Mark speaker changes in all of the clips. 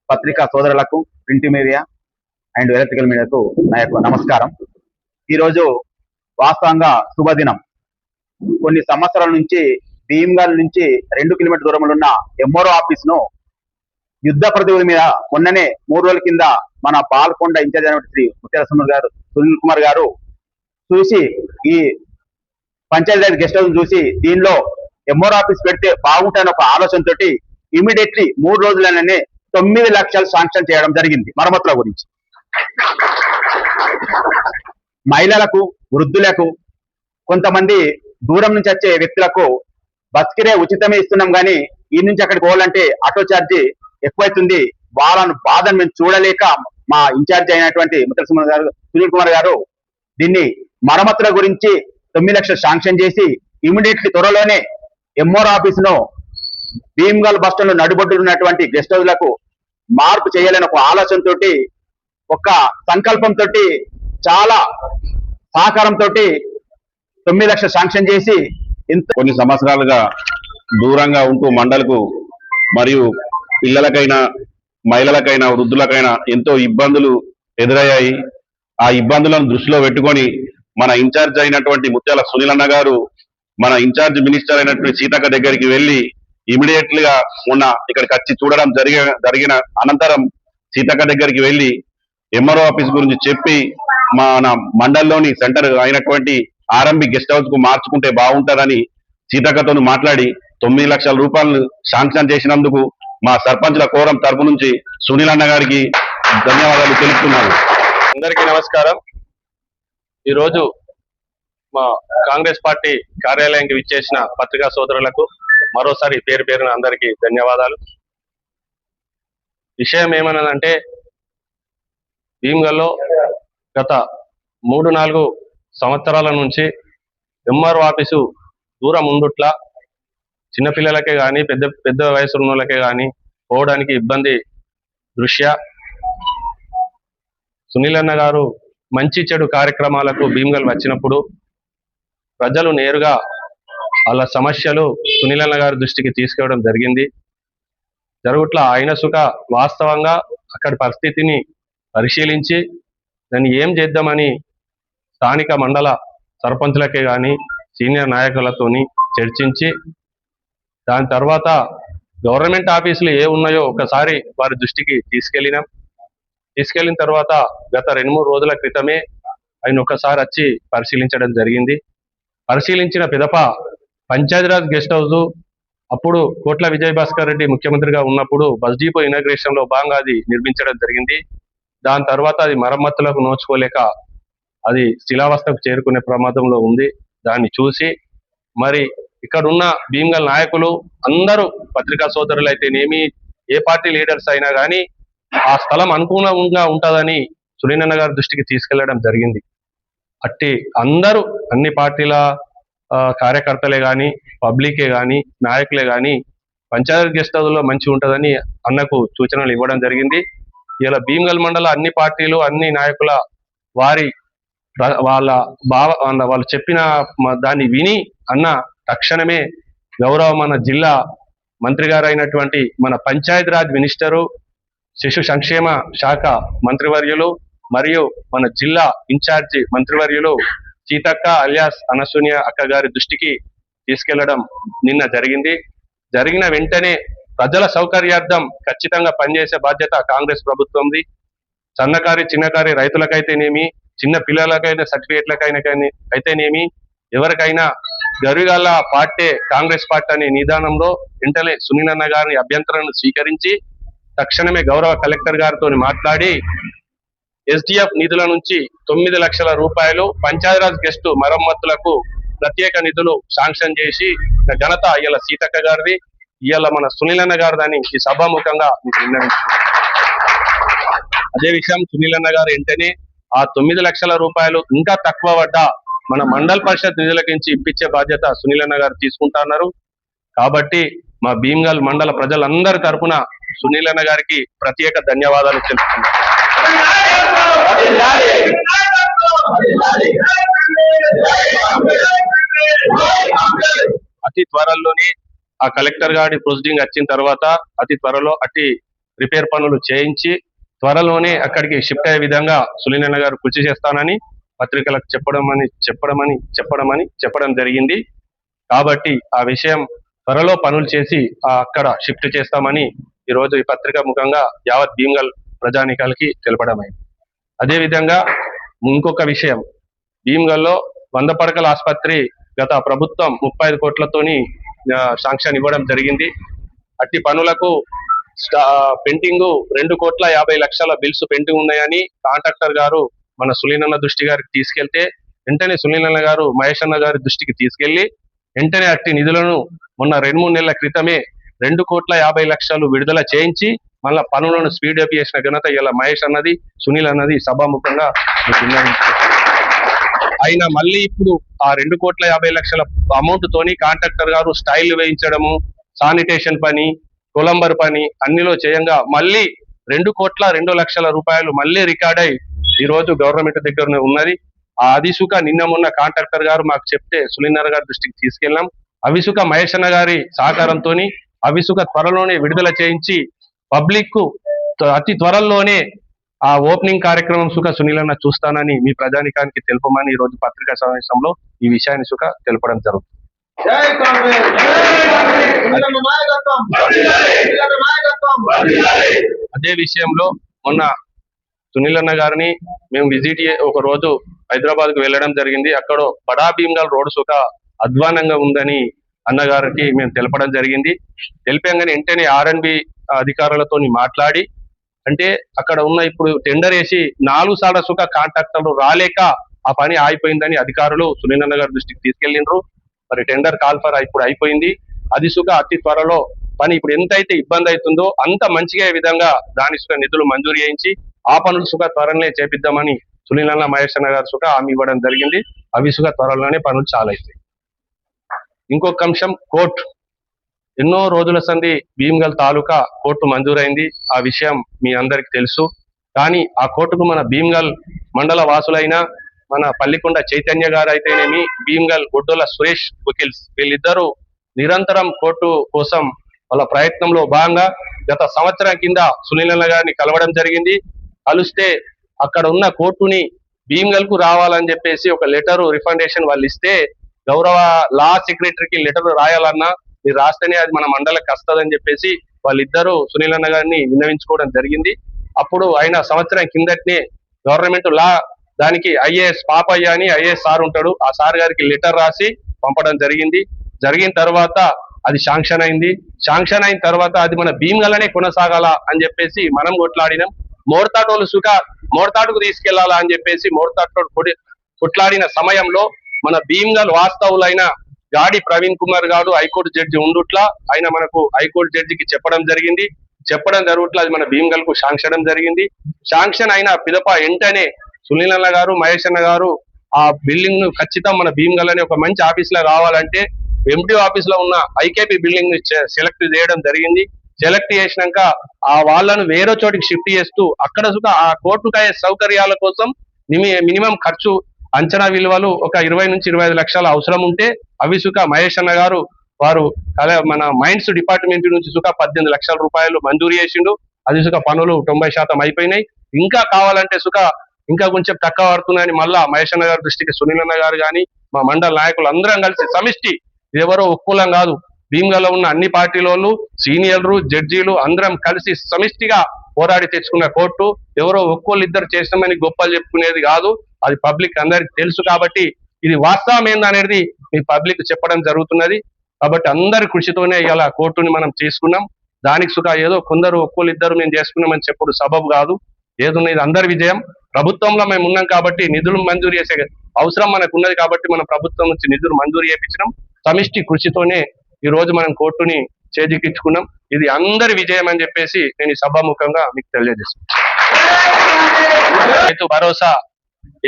Speaker 1: పత్రికా సోదరులకు, print media and electrical మీడియాకు నా యొక్క నమస్కారం. ఈరోజు వాస్తవంగా శుభదినం. కొన్ని సంవత్సరాల నుంచి భీమ్గల్ నుంచి 2 కిలోమీటర్ దూరంలో ఉన్న ఎంఆర్ఓ ఆఫీస్ ను యుద్ధ ప్రతినిధి మీద మొన్ననే 3 రోజుల కింద మన పాల్కొండ ఇన్ఛార్జ్ అయినటువంటి శ్రీ సునీల్ కుమార్ గారు చూసి ఈ పంచాయతీ గెస్ట్ హౌస్ చూసి దీనిలో ఎంఆర్ఓ ఆఫీస్ పెడితే బాగుంటాయని ఒక ఆలోచనతోటి ఇమీడియట్లీ 3 రోజులనే 9 లక్షలు శాంక్షన్ చేయడం జరిగింది మరమ్మతుల గురించి. మహిళలకు, వృద్ధులకు, కొంతమంది దూరం నుంచి వచ్చే వ్యక్తులకు బస్ కిరే ఉచితమే ఇస్తున్నాం, కానీ ఈ నుంచి అక్కడికి పోవాలంటే ఆటో ఛార్జీ ఎక్కువైతుంది. వాళ్ళను బాధను మేము చూడలేక మా ఇన్ఛార్జ్ అయినటువంటి సునీల్ కుమార్ గారు దీన్ని మరమ్మతుల గురించి 9 లక్షలు శాంక్షన్ చేసి ఇమీడియట్లీ త్వరలోనే ఎంఆర్ఓ ఆఫీస్ ను భీమ్గల్ బస్ స్టాండ్ నడుబొడ్డులు ఉన్నటువంటి గెస్ట్ హౌస్లకు మార్పు చేయాలని ఒక ఆలోచనతో, ఒక సంకల్పంతో, చాలా సహకారంతో 9 లక్షలు శాంక్షన్ చేసి
Speaker 2: కొన్ని సంవత్సరాలుగా దూరంగా ఉంటూ మండలకు మరియు పిల్లలకైనా, మహిళలకైనా, వృద్ధులకైనా ఎంతో ఇబ్బందులు ఎదురయ్యాయి. ఆ ఇబ్బందులను దృష్టిలో పెట్టుకొని మన ఇన్ఛార్జ్ అయినటువంటి ముత్యాల సునీల్ అన్న గారు మన ఇన్ఛార్జ్ మినిస్టర్ అయినటువంటి సీతక్క దగ్గరికి వెళ్ళి ఇమీడియట్లీగా మొన్న ఇక్కడికి వచ్చి చూడడం జరిగిన అనంతరం సీతక్క దగ్గరికి వెళ్ళి ఎంఆర్ఓ ఆఫీస్ గురించి చెప్పి మన మండలంలోని సెంటర్ అయినటువంటి ఆర్ఎంబి గెస్ట్ హౌస్ కు మార్చుకుంటే బాగుంటుందని సీతక్కతో మాట్లాడి 9 లక్షల రూపాయలు శాంక్షన్ చేసినందుకు మా సర్పంచ్ల కోరం తరపు నుంచి సునీల్ అన్న గారికి ధన్యవాదాలు తెలుపుతున్నాను.
Speaker 3: అందరికీ నమస్కారం. ఈరోజు మా కాంగ్రెస్ పార్టీ కార్యాలయానికి విచ్చేసిన పత్రికా సోదరులకు మరోసారి పేరు పేరున అందరికీ ధన్యవాదాలు. విషయం ఏమన్నదంటే, భీమ్గల్లో గత 3-4 సంవత్సరాల నుంచి ఎంఆర్ఓ ఆఫీసు దూరం ఉండుట్లా చిన్నపిల్లలకే కానీ పెద్ద వయసు ఉన్నోళ్ళకే కానీ పోవడానికి ఇబ్బంది దృష్ట్యా సునీల్ అన్న గారు మంచి చెడు కార్యక్రమాలకు భీమ్గల్ వచ్చినప్పుడు ప్రజలు నేరుగా వాళ్ళ సమస్యలు సునీల్ అన్న గారి దృష్టికి తీసుకెళ్ళడం జరిగింది. జరుగుట్లా ఆయన సుఖ వాస్తవంగా అక్కడి పరిస్థితిని పరిశీలించి దాన్ని ఏం చేద్దామని స్థానిక మండల సర్పంచులకే కానీ సీనియర్ నాయకులతోని చర్చించి దాని తర్వాత గవర్నమెంట్ ఆఫీసులు ఏ ఉన్నాయో ఒకసారి వారి దృష్టికి తీసుకెళ్లిన తర్వాత గత 2-3 రోజుల క్రితమే ఆయన ఒకసారి వచ్చి పరిశీలించడం జరిగింది. పరిశీలించిన పిదప పంచాయతీరాజ్ గెస్ట్ హౌస్ అప్పుడు కోట్ల విజయభాస్కర్ రెడ్డి ముఖ్యమంత్రిగా ఉన్నప్పుడు బస్ డిపో ఇనాగ్రేషన్ లో భాగంగా అది నిర్మించడం జరిగింది. దాని తర్వాత అది మరమ్మతులకు నోచుకోలేక అది శిలావస్థకు చేరుకునే ప్రమాదంలో ఉంది. దాన్ని చూసి మరి ఇక్కడున్న భీమ్గల్ నాయకులు అందరూ పత్రికా సోదరులు అయితేనేమి, ఏ పార్టీ లీడర్స్ అయినా కానీ ఆ స్థలం అనుకూలంగా ఉంటుందని సునీల్ అన్న గారి దృష్టికి తీసుకెళ్లడం జరిగింది. అట్టి అందరూ అన్ని పార్టీల కార్యకర్తలే కానీ, పబ్లికే కానీ, నాయకులే కానీ పంచాయతీ గెస్ట్ హౌస్ లో మంచిగా ఉంటుందని అన్నకు సూచనలు ఇవ్వడం జరిగింది. ఇలా భీమ్గల్ మండల అన్ని పార్టీలు, అన్ని నాయకుల వాళ్ళు చెప్పిన దాన్ని విని అన్న తక్షణమే గౌరవ మన జిల్లా మంత్రి గారు అయినటువంటి మన పంచాయతీరాజ్ మినిస్టరు, శిశు సంక్షేమ శాఖ మంత్రివర్యులు మరియు మన జిల్లా ఇన్ఛార్జి మంత్రివర్యులు సీతక్క అలియాస్ అనసూయ అక్క గారి దృష్టికి తీసుకెళ్లడం నిన్న జరిగింది. జరిగిన వెంటనే ప్రజల సౌకర్యార్థం ఖచ్చితంగా పనిచేసే బాధ్యత కాంగ్రెస్ ప్రభుత్వంది. సన్నకారి చిన్నకారి రైతులకైతేనేమి, చిన్న పిల్లలకైనా సర్టిఫికేట్లకైనా కానీ అయితేనేమి ఎవరికైనా గరిగల్ల పార్టీ కాంగ్రెస్ పార్టీ అనే నిదానంలో వెంటనే సునీల్ అన్న గారిని అభ్యంతరాన్ని స్వీకరించి తక్షణమే గౌరవ కలెక్టర్ గారితో మాట్లాడి SDF నిధుల నుంచి 9 లక్షల రూపాయలు పంచాయతీరాజ్ గెస్టు మరమ్మతులకు ప్రత్యేక నిధులు శాంక్షన్ చేసి ఘనత ఇవాళ సీతక్క గారిది, ఇవాళ మన సునీల్ అన్న గారిదని ఈ సభాముఖంగా మీకు విన్నవించుకుంటున్నాను. అదే విషయం సునీల్ అన్న గారు వెంటనే ఆ 9 లక్షల రూపాయలు ఇంకా తక్కువ పడ్డా మన మండల్ పరిషత్ నిధులకించి ఇప్పించే బాధ్యత సునీల్ అన్న గారు తీసుకుంటున్నారు. కాబట్టి మా భీమ్గల్ మండల ప్రజలందరి తరపున సునీల్ అన్న గారికి ప్రత్యేక ధన్యవాదాలు తెలుపుతున్నాను. అతి త్వరలోనే ఆ కలెక్టర్ గారి ప్రొసీడింగ్ వచ్చిన తర్వాత అతి త్వరలో రిపేర్ పనులు చేయించి త్వరలోనే అక్కడికి షిఫ్ట్ అయ్యే విధంగా సునీల్ అన్న గారు కృషి చేస్తానని పత్రికలకు చెప్పడం జరిగింది. కాబట్టి ఆ విషయం త్వరలో పనులు చేసి అక్కడ షిఫ్ట్ చేస్తామని ఈరోజు ఈ పత్రిక ముఖంగా యావత్ భీమ్గల్ ప్రజానికాలకి తెలపడమైంది. అదేవిధంగా ఇంకొక విషయం, భీమ్గల్లో 100 పడకల ఆసుపత్రి గత ప్రభుత్వం 35 కోట్లతోని శాంక్షన్ ఇవ్వడం జరిగింది. అట్టి పనులకు పెండింగ్ 2,50,00,000 బిల్స్ పెండింగ్ ఉన్నాయని కాంట్రాక్టర్ గారు మన సునీల్ అన్న దృష్టి గారికి తీసుకెళ్తే వెంటనే సునీల్ అన్న గారు మహేష్ అన్న గారి దృష్టికి తీసుకెళ్లి వెంటనే అట్టి నిధులను మొన్న 2-3 నెలల క్రితమే 2,50,00,000 విడుదల చేయించి మళ్ళా పనులను స్పీడ్ అప్ చేసిన ఘనత ఇలా మహేష్ అన్నది, సునీల్ అన్నది సభాముఖంగా ఆయన మళ్ళీ ఇప్పుడు ఆ 2,50,00,000 అమౌంట్ తోని కాంట్రాక్టర్ గారు స్టైల్ వేయించడము, శానిటేషన్ పని, కొలంబర్ పని అన్నిలో చేయంగా మళ్ళీ 2,02,00,000 రూపాయలు మళ్ళీ రికార్డ్ అయి ఈ రోజు గవర్నమెంట్ దగ్గర ఉన్నది. ఆ అదిసుక నిన్న మొన్న కాంట్రాక్టర్ గారు మాకు చెప్తే సునీల్ గారి దృష్టికి తీసుకెళ్ళాం. అవిసుక మహేష్ అన్న గారి సహకారంతో అవిసుక త్వరలోనే విడుదల చేయించి పబ్లిక్ కు అతి త్వరలోనే ఆ ఓపెనింగ్ కార్యక్రమం సుఖ సునీల్ అన్న చూస్తానని మీ ప్రజానికానికి తెలుపమని ఈ రోజు పత్రికా సమావేశంలో ఈ విషయాన్ని సుఖ తెలపడం జరుగుతుంది. అదే విషయంలో మొన్న సునీల్ అన్న గారిని మేము విజిట్ ఒక రోజు హైదరాబాద్ కు వెళ్ళడం జరిగింది. అక్కడ బడా భీమ్గల్ రోడ్ సుఖ అధ్వానంగా ఉందని అన్నగారికి మేము తెలపడం జరిగింది. తెలిపంగానే వెంటనే R&B అధికారులతో మాట్లాడి అంటే అక్కడ ఉన్న ఇప్పుడు టెండర్ వేసి 4 సార్లు సుఖ కాంట్రాక్టర్లు రాలేక ఆ పని ఆగిపోయిందని అధికారులు సునీల్ అన్న గారి దృష్టికి తీసుకెళ్లిండ్రు. మరి టెండర్ కాల్ ఫర్ ఇప్పుడు అయిపోయింది. అది సుఖ అతి త్వరలో పని ఇప్పుడు ఎంతైతే ఇబ్బంది అవుతుందో అంత మంచిగా విధంగా దాని సుఖ నిధులు మంజూరు చేయించి ఆ పనులు సుఖ త్వరలోనే చేపిద్దామని సునీల్ అన్న మహేష్ అన్న గారు సుఖ హామీ ఇవ్వడం జరిగింది. అవి సుఖ త్వరలోనే పనులు చాలా అవుతాయి. ఇంకొక అంశం కోర్టు. ఎన్నో రోజుల సంది భీమ్గల్ తాలూకా కోర్టు మంజూరైంది. ఆ విషయం మీ అందరికి తెలుసు. కానీ ఆ కోర్టుకు మన భీమ్గల్ మండల వాసులైన మన పల్లికొండ చైతన్య గారు అయితేనేమి, భీమ్గల్ ఒడ్డోల సురేష్ వకీల్స్ వీళ్ళిద్దరూ నిరంతరం కోర్టు కోసం వాళ్ళ ప్రయత్నంలో భాగంగా గత సంవత్సరం కింద సునీల్ అన్న గారిని కలవడం జరిగింది. కలిస్తే అక్కడ ఉన్న కోర్టుని భీమ్గల్ కు రావాలని చెప్పేసి ఒక లెటర్ రిఫండేషన్ వాళ్ళు ఇస్తే గౌరవ లా సెక్రటరీకి లెటర్ రాయాలన్నా మీరు రాస్తేనే అది మన మండలికి వస్తుందని చెప్పేసి వాళ్ళిద్దరూ సునీల్ అన్న గారిని విన్నవించుకోవడం జరిగింది. అప్పుడు ఆయన సంవత్సరం కిందటనే గవర్నమెంట్ లా దానికి IAS పాపయ్య అని IAS సార్ ఉంటాడు, ఆ సార్ గారికి లెటర్ రాసి పంపడం జరిగింది. జరిగిన తర్వాత అది శాంక్షన్ అయింది. శాంక్షన్ అయిన తర్వాత అది మన భీమ్గల్నే కొనసాగాల అని చెప్పేసి మనం కొట్లాడినాం. మోర్తాటోలు సుఖ మోర్తాటుకు తీసుకెళ్లాలా అని చెప్పేసి మోర్తాటోడు కొట్లాడిన సమయంలో మన భీమ్గల్ వాస్తవులైన గాడి ప్రవీణ్ కుమార్ గారు హైకోర్టు జడ్జి ఉండుట్లా ఆయన మనకు హైకోర్టు జడ్జికి చెప్పడం జరుగుట్లా అది మన భీమ్గల్ కు శాంక్షన్ జరిగింది. శాంక్షన్ అయిన పిదప వెంటనే సునీల్ అన్న గారు మహేష్ అన్న గారు ఆ బిల్డింగ్ ను ఖచ్చితం మన భీమ్గల్ అనే ఒక మంచి ఆఫీస్ లో రావాలంటే MDO ఆఫీస్ లో ఉన్న IKP బిల్డింగ్ ని సెలెక్ట్ చేయడం జరిగింది. సెలెక్ట్ చేసినాక ఆ వాళ్ళను వేరే చోటికి షిఫ్ట్ చేస్తూ అక్కడ సుఖ ఆ కోర్టుకు అయ్యే సౌకర్యాల కోసం మినిమం ఖర్చు అంచనా విలువలు ఒక 20 నుంచి 25 లక్షల అవసరం ఉంటే అవి సుఖ మహేష్ అన్న గారు వారు మన మైన్స్ డిపార్ట్మెంట్ నుంచి సుఖ 18 లక్షల రూపాయలు మంజూరు చేసిండు. అది సుఖ పనులు 90% అయిపోయినాయి. ఇంకా కావాలంటే సుఖ ఇంకా కొంచెం తక్కువ పడుతున్నాయని మళ్ళా మహేష్ అన్న గారి దృష్టికి సునీల్ అన్న గారు కానీ మా మండల నాయకులు అందరం కలిసి సమిష్టి, ఎవరో ఒక్కులం కాదు, భీమ్గల్లో ఉన్న అన్ని పార్టీలోళ్ళు సీనియర్లు జడ్జీలు అందరం కలిసి సమిష్టిగా పోరాడి తెచ్చుకున్న కోర్టు ఎవరో ఒక్కోళ్ళు ఇద్దరు చేసినామని గొప్పలు చెప్పుకునేది కాదు. అది పబ్లిక్ అందరికి తెలుసు కాబట్టి ఇది వాస్తవం ఏందనేది మీ పబ్లిక్ చెప్పడం జరుగుతున్నది. కాబట్టి అందరి కృషితోనే ఇలా కోర్టుని మనం తీసుకున్నాం. దానికి సుఖ ఏదో కొందరు ఒక్కరిద్దరు మేము చేసుకున్నామని చెప్పుడు సబబు కాదు. ఏదున్నా ఇది అందరి విజయం. ప్రభుత్వంలో మేము ఉన్నాం కాబట్టి నిధులు మంజూరు చేసే అవసరం మనకు ఉన్నది కాబట్టి మన ప్రభుత్వం నుంచి నిధులు మంజూరు చేయించడం సమిష్టి కృషితోనే ఈ రోజు మనం కోర్టుని చేజిక్కించుకున్నాం. ఇది అందరి విజయం అని చెప్పేసి నేను ఈ సభాముఖంగా మీకు తెలియజేస్తున్నాను. రైతు భరోసా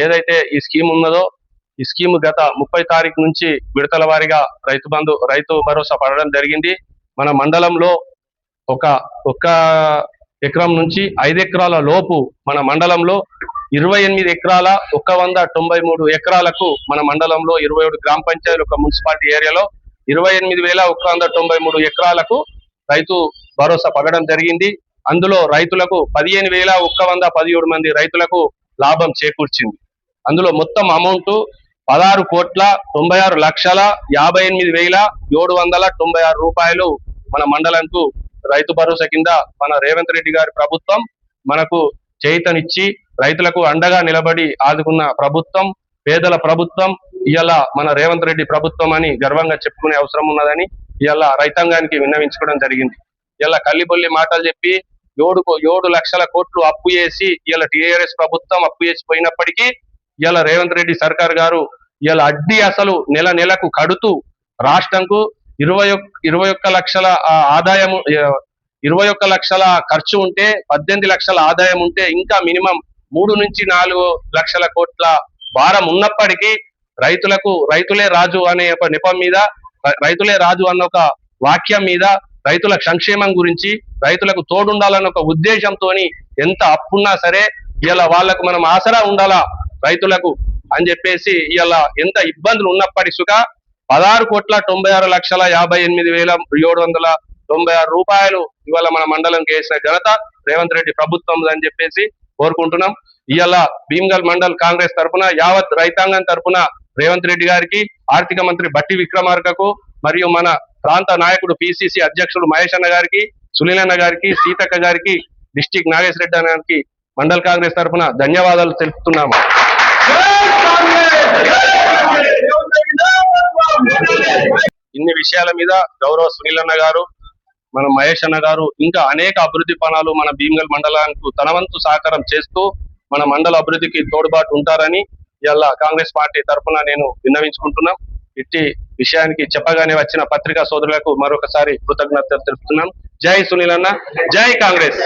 Speaker 3: ఏదైతే ఈ స్కీమ్ ఉన్నదో ఈ స్కీమ్ గత 30 తారీఖు నుంచి విడతల వారీగా రైతు భరోసా పడడం జరిగింది. మన మండలంలో ఒక ఎకరం నుంచి 5 ఎకరాల లోపు మన మండలంలో 28 ఎకరాల 193 ఎకరాలకు మన మండలంలో 27 గ్రామ పంచాయతీలు ఒక మున్సిపాలిటీ ఏరియాలో 28,193 ఎకరాలకు రైతు భరోసా పడడం జరిగింది. అందులో రైతులకు 15,117 మంది రైతులకు లాభం చేకూర్చింది. అందులో మొత్తం అమౌంట్ 16,56,58,796 రూపాయలు మన మండలంకు రైతు భరోసా కింద మన రేవంత్ రెడ్డి గారి ప్రభుత్వం మనకు చేయూతనిచ్చి రైతులకు అండగా నిలబడి ఆదుకున్న ప్రభుత్వం, పేదల ప్రభుత్వం ఇవాళ మన రేవంత్ రెడ్డి ప్రభుత్వం అని గర్వంగా చెప్పుకునే అవసరం ఉన్నదని ఇవాళ రైతాంగానికి విన్నవించుకోవడం జరిగింది. ఇలా కల్లిబొల్లి మాటలు చెప్పి 7 లక్షల కోట్లు అప్పు చేసి ఇవాళ టీఆర్ఎస్ ప్రభుత్వం అప్పు చేసి పోయినప్పటికీ ఇవాళ రేవంత్ రెడ్డి సర్కార్ గారు ఇవాళ అడ్డీ అసలు నెలకు కడుతూ రాష్ట్రంకు 21 లక్షల ఆదాయం 21 లక్షల ఖర్చు ఉంటే 18 లక్షల ఆదాయం ఉంటే ఇంకా మినిమం 3 నుంచి 4 లక్షల కోట్ల భారం ఉన్నప్పటికీ రైతులే రాజు అనే ఒక నెపం మీద రైతులే రాజు అన్న ఒక వాక్యం మీద రైతుల సంక్షేమం గురించి రైతులకు తోడుండాలన్న ఒక ఉద్దేశంతో ఎంత అప్పున్నా సరే ఇలా వాళ్ళకు మనం ఆసరా ఉండాలా రైతులకు అని చెప్పేసి ఇలా ఎంత ఇబ్బందులు ఉన్నప్పటికీ సుగా 16,96,58,796 రూపాయలు ఇవాళ మన మండలంకి వేసిన ఘనత రేవంత్ రెడ్డి ప్రభుత్వం అని చెప్పేసి కోరుకుంటున్నాం. ఇవాళ భీమ్గల్ మండల్ కాంగ్రెస్ తరఫున యావత్ రైతాంగం తరఫున రేవంత్ రెడ్డి గారికి, ఆర్థిక మంత్రి బట్టి విక్రమార్కకు మరియు మన ప్రాంత నాయకుడు పిసిసి అధ్యక్షుడు మహేష్ అన్న గారికి, సునీల్ అన్న గారికి, సీతక్క గారికి, డిస్టిక్ నాగేశ్వర రెడ్డి అన్న గారికి మండల్ కాంగ్రెస్ తరఫున ధన్యవాదాలు తెలుపుతున్నాము. ఇన్ని విషయాల మీద గౌరవ సునీల్ అన్న గారు, మన మహేష్ అన్న గారు ఇంకా అనేక అభివృద్ధి పనులు మన భీమ్గల్ మండలానికి తన వంతు సహకారం చేస్తూ మన మండల అభివృద్ధికి తోడ్పాటు ఉంటారని ఇలా కాంగ్రెస్ పార్టీ తరఫున నేను విన్నవించుకుంటున్నాం. ఇట్టి విషయానికి చెప్పగానే వచ్చిన పత్రికా సోదరులకు మరొకసారి కృతజ్ఞతలు తెలుపుతున్నాం. జై సునీల్ అన్న, జై కాంగ్రెస్.